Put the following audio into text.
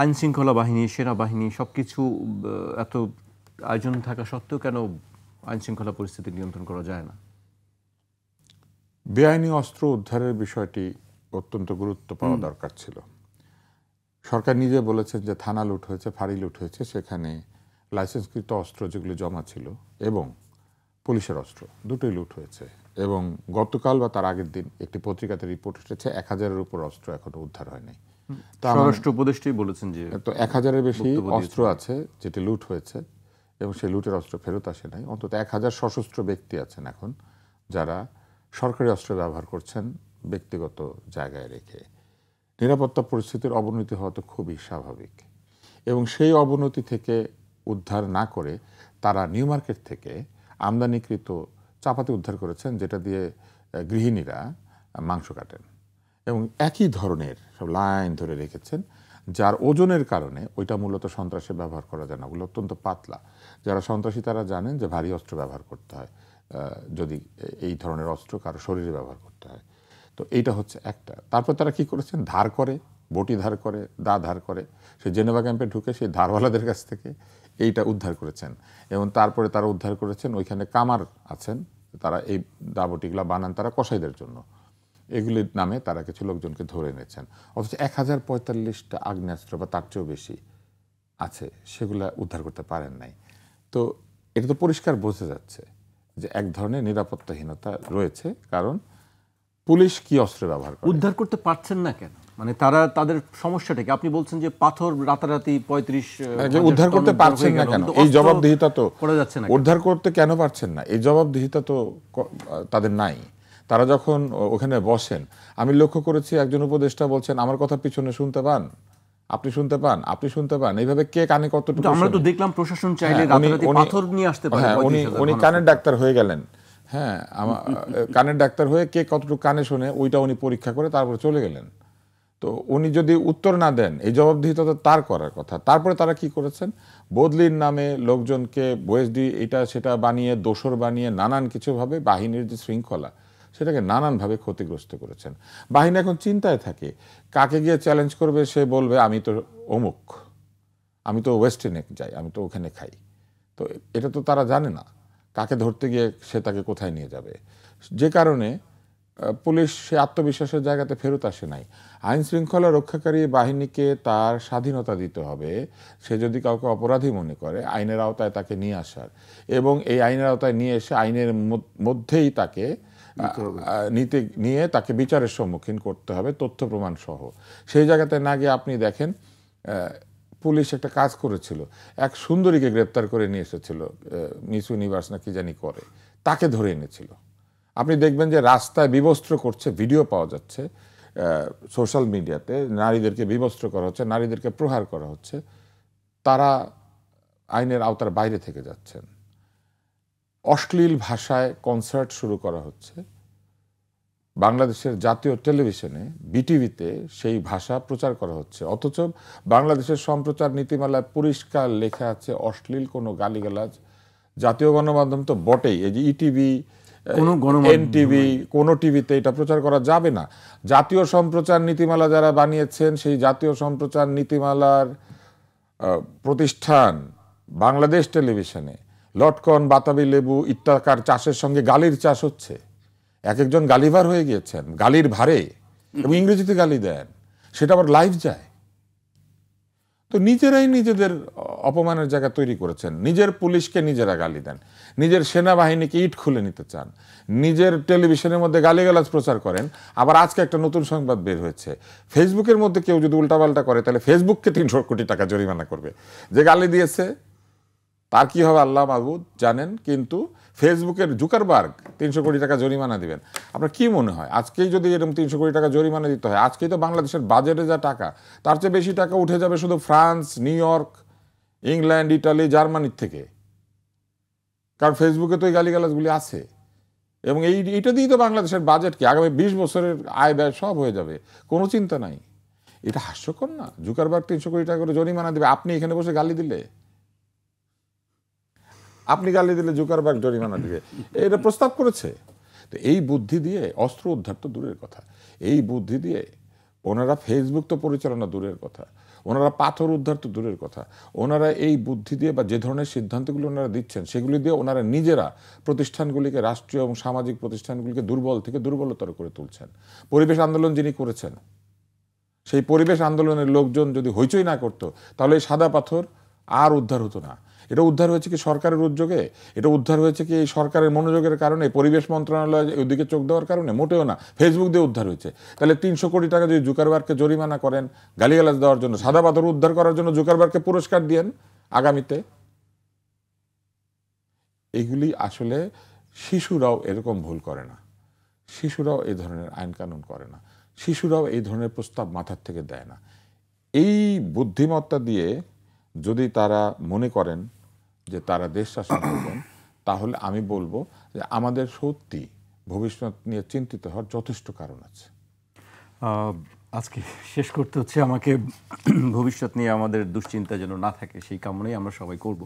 আইনশৃঙ্খলা বাহিনী, সেনাবাহিনী সবকিছু এত আয়োজন থাকা সত্ত্বেও কেন আইনশৃঙ্খলা পরিস্থিতি নিয়ন্ত্রণ করা যায় না? বেআইনি অস্ত্র উদ্ধারের বিষয়টি অত্যন্ত গুরুত্ব পাওয়া দরকার ছিল। সরকার নিজে বলেছেন যে থানা লুট হয়েছে, ফাঁড়ি লুট হয়েছে, সেখানে লাইসেন্সকৃত অস্ত্র যেগুলো জমা ছিল এবং পুলিশের অস্ত্র দুটোই লুট হয়েছে। এবং গতকাল বা তার আগের দিন একটি পত্রিকাতে রিপোর্ট এসেছে 1000-এর উপর অস্ত্র এখনো উদ্ধার হয়নি। স্বরাষ্ট্র উপদেষ্টাই বলেছেন যে তো 1000-এর বেশি অস্ত্র আছে যেটি লুট হয়েছে এবং সেই লুটের অস্ত্র ফেরত আসে নাই। অন্তত 1000 সশস্ত্র ব্যক্তি আছেন এখন যারা সরকারি অস্ত্র ব্যবহার করছেন ব্যক্তিগত জায়গায় রেখে। নিরাপত্তা পরিস্থিতির অবনতি হওয়া তো খুবই স্বাভাবিক এবং সেই অবনতি থেকে উদ্ধার না করে তারা নিউ মার্কেট থেকে আমদানিকৃত চাপাতি উদ্ধার করেছেন, যেটা দিয়ে গৃহিণীরা মাংস কাটেন এবং একই ধরনের সব লাইন ধরে রেখেছেন, যার ওজনের কারণে ওইটা মূলত সন্ত্রাসে ব্যবহার করা যায় না। ওগুলো অত্যন্ত পাতলা। যারা সন্ত্রাসী তারা জানেন যে ভারী অস্ত্র ব্যবহার করতে হয় যদি এই ধরনের অস্ত্র কারো শরীরে ব্যবহার করতে হয়। তো এইটা হচ্ছে একটা। তারপর তারা কি করেছেন, ধার করে, বটি ধার করে, দা ধার করে, সে জেনেভা ক্যাম্পে ঢুকে সেই ধারওয়ালাদের কাছ থেকে এইটা উদ্ধার করেছেন। এবং তারপরে তারা উদ্ধার করেছেন ওইখানে কামার আছেন, তারা এই দা বটিগুলা বানান তারা কসাইদের জন্য, এগুলির নামে তারা কিছু লোকজনকে ধরে এনেছেন। অথচ 1045টা আগ্নেয়াস্ত্র বা তার চেয়েও বেশি আছে, সেগুলা উদ্ধার করতে পারেন নাই। তো এটা তো পরিষ্কার বোঝা যাচ্ছে যে এক ধরনের নিরাপত্তাহীনতা রয়েছে। কারণ পুলিশ কি অস্ত্র ব্যবহার করে, উদ্ধার করতে পারছেন না কেন? মানে তারা তাদের সমস্যাটা কি? আপনি বলছেন যে পাথর রাতারাতি 35 উদ্ধার করতে পারছেন না কেন, এই জবাবদিহিতা তো করা যাচ্ছে না। উদ্ধার করতে কেন পারছেন না, এই জবাবদিহিতা তো তাদের নাই। তারা যখন ওখানে বসেন, আমি লক্ষ্য করেছি একজন উপদেষ্টা বলছেন আমার কথা পিছনে শুনতে পান, আপনি শুনতে পান, আপনি শুনতে পান, এইভাবে কে কানে কতটুকু। আমরা তো দেখলাম প্রশাসন চাইলে রাতারাতি পাথর নিয়ে আসতে পারে। উনি কানের ডাক্তার হয়ে গেলেন। হ্যাঁ, কানের ডাক্তার হয়ে কে কতটুকু কানে শোনে ওইটা উনি পরীক্ষা করে তারপরে চলে গেলেন। তো উনি যদি উত্তর না দেন, এই জবাবদিহিতা তো তার করার কথা। তারপরে তারা কি করেছেন, বদলির নামে লোকজনকে ওএসডি এটা সেটা বানিয়ে, দোসর বানিয়ে নানান কিছুভাবে বাহিনীর যে শৃঙ্খলা সেটাকে নানানভাবে ক্ষতিগ্রস্ত করেছেন। বাহিনী এখন চিন্তায় থাকে কাকে গিয়ে চ্যালেঞ্জ করবে। সে বলবে আমি তো অমুক, আমি তো ওয়েস্টার্নে যাই, আমি তো ওখানে খাই। তো এটা তো তারা জানে না কাকে ধরতে গিয়ে সে তাকে কোথায় নিয়ে যাবে। যে কারণে পুলিশ সে আত্মবিশ্বাসের জায়গাতে ফেরত আসে নাই। আইন শৃঙ্খলা রক্ষাকারী বাহিনীকে তার স্বাধীনতা দিতে হবে। সে যদি কাউকে অপরাধী মনে করে আইনের আওতায় তাকে নিয়ে আসার, এবং এই আইনের আওতায় নিয়ে এসে আইনের মধ্যেই তাকে নিয়ে তাকে বিচারের সম্মুখীন করতে হবে তথ্য প্রমাণ সহ। সেই জায়গাতে না গিয়ে আপনি দেখেন পুলিশ একটা কাজ করেছিল, এক সুন্দরীকে গ্রেপ্তার করে নিয়ে এসেছিল, মিস ইউনিভার্স না কি জানি করে, তাকে ধরে এনেছিল। আপনি দেখবেন যে রাস্তায় বিবস্ত্র করছে, ভিডিও পাওয়া যাচ্ছে সোশ্যাল মিডিয়াতে, নারীদেরকে বিবস্ত্র করা হচ্ছে, নারীদেরকে প্রহার করা হচ্ছে, তারা আইনের আওতার বাইরে থেকে যাচ্ছেন। অশ্লীল ভাষায় কনসার্ট শুরু করা হচ্ছে, বাংলাদেশের জাতীয় টেলিভিশনে বিটিভিতে সেই ভাষা প্রচার করা হচ্ছে, অথচ বাংলাদেশের সম্প্রচার নীতিমালায় পরিষ্কার লেখা আছে অশ্লীল কোনো গালিগালাজ জাতীয় গণমাধ্যম তো বটেই, এই যে ইটিভি, এনটিভি, কোনো টিভিতে এটা প্রচার করা যাবে না। জাতীয় সম্প্রচার নীতিমালা যারা বানিয়েছেন, সেই জাতীয় সম্প্রচার নীতিমালার প্রতিষ্ঠান বাংলাদেশ টেলিভিশনে লটকন, বাতাবি লেবু ইত্যাকার চাষের সঙ্গে গালির চাষ হচ্ছে। এক একজন গালিভার হয়ে গিয়েছেন গালির ভারে, এবং ইংরেজিতে গালি দেন, সেটা আবার লাইভ যায়। তো নিজেরাই নিজেদের অপমানের জায়গা তৈরি করেছেন। নিজের পুলিশকে নিজেরা গালি দেন, নিজের সেনাবাহিনীকে ইট খুলে নিতে চান, নিজের টেলিভিশনের মধ্যে গালিগালাজ প্রচার করেন। আবার আজকে একটা নতুন সংবাদ বের হয়েছে, ফেসবুকের মধ্যে কেউ যদি উল্টাপাল্টা করে তাহলে ফেসবুককে 300 কোটি টাকা জরিমানা করবে। যে গালি দিয়েছে তার কি হবে আল্লাহ মাহবুদ জানেন, কিন্তু ফেসবুকের জুকারবার্গ 300 কোটি টাকা জরিমানা দিবেন। আপনার কি মনে হয় আজকেই যদি এরকম 300 কোটি টাকা জরিমানা দিতে হয়, আজকেই তো বাংলাদেশের বাজেটে যা টাকা তার চেয়ে বেশি টাকা উঠে যাবে শুধু France, new York, England, Italy, জার্মানির থেকে। কারণ ফেসবুকে তো এই গালিগালাজগুলি আছে, এবং এইটা দিয়েই তো বাংলাদেশের বাজেটকে আগামী 20 বছরের আয় ব্যয় সব হয়ে যাবে, কোনো চিন্তা নাই। এটা হাস্যকর না? জুকারবার্গ 300 কোটি টাকা করে জরিমানা দিবে, আপনি এখানে বসে গালি দিলে, আপনি গালি দিলে জুকারবার্গ জরিমানা দিবে, এটা প্রস্তাব করেছে। তো এই বুদ্ধি দিয়ে অস্ত্র উদ্ধার তো দূরের কথা, এই বুদ্ধি দিয়ে ওনারা ফেসবুক তো পরিচালনা দূরের কথা, ওনারা পাথর উদ্ধার তো দূরের কথা, ওনারা এই বুদ্ধি দিয়ে বা যে ধরনের সিদ্ধান্তগুলো ওনারা দিচ্ছেন সেগুলি দিয়ে ওনারা নিজেরা প্রতিষ্ঠানগুলিকে, রাষ্ট্রীয় এবং সামাজিক প্রতিষ্ঠানগুলিকে দুর্বল থেকে দুর্বলতর করে তুলছেন। পরিবেশ আন্দোলন যিনি করেছেন, সেই পরিবেশ আন্দোলনের লোকজন যদি হইচই না করতো তাহলে এই সাদা পাথর আর উদ্ধার হতো না। এটা উদ্ধার হয়েছে কি সরকারের উদ্যোগে? এটা উদ্ধার হয়েছে কি এই সরকারের মনোযোগের কারণে, পরিবেশ মন্ত্রণালয় ওইদিকে চোখ দেওয়ার কারণে? মোটেও না, ফেসবুক দিয়ে উদ্ধার হয়েছে। তাহলে 300 কোটি টাকা যদি জুকারবার্গকে জরিমানা করেন গালিগালাজ দেওয়ার জন্য, সাদা পাথর উদ্ধার করার জন্য জুকারবার্গকে পুরস্কার দিয়েন আগামীতে। এগুলি আসলে শিশুরাও এরকম ভুল করে না, শিশুরাও এই ধরনের আইন কানুন করে না, শিশুরাও এই ধরনের প্রস্তাব মাথার থেকে দেয় না। এই বুদ্ধিমত্তা দিয়ে যদি তারা মনে করেন যে তারা দেশ শাসন করবেন, তাহলে আমি বলবো যে আমাদের সত্যি ভবিষ্যৎ নিয়ে চিন্তিত হওয়ার যথেষ্ট কারণ আছে। আজকে শেষ করতে হচ্ছে আমাকে। ভবিষ্যৎ নিয়ে আমাদের দুশ্চিন্তা যেন না থাকে সেই কামনাই আমরা সবাই করব।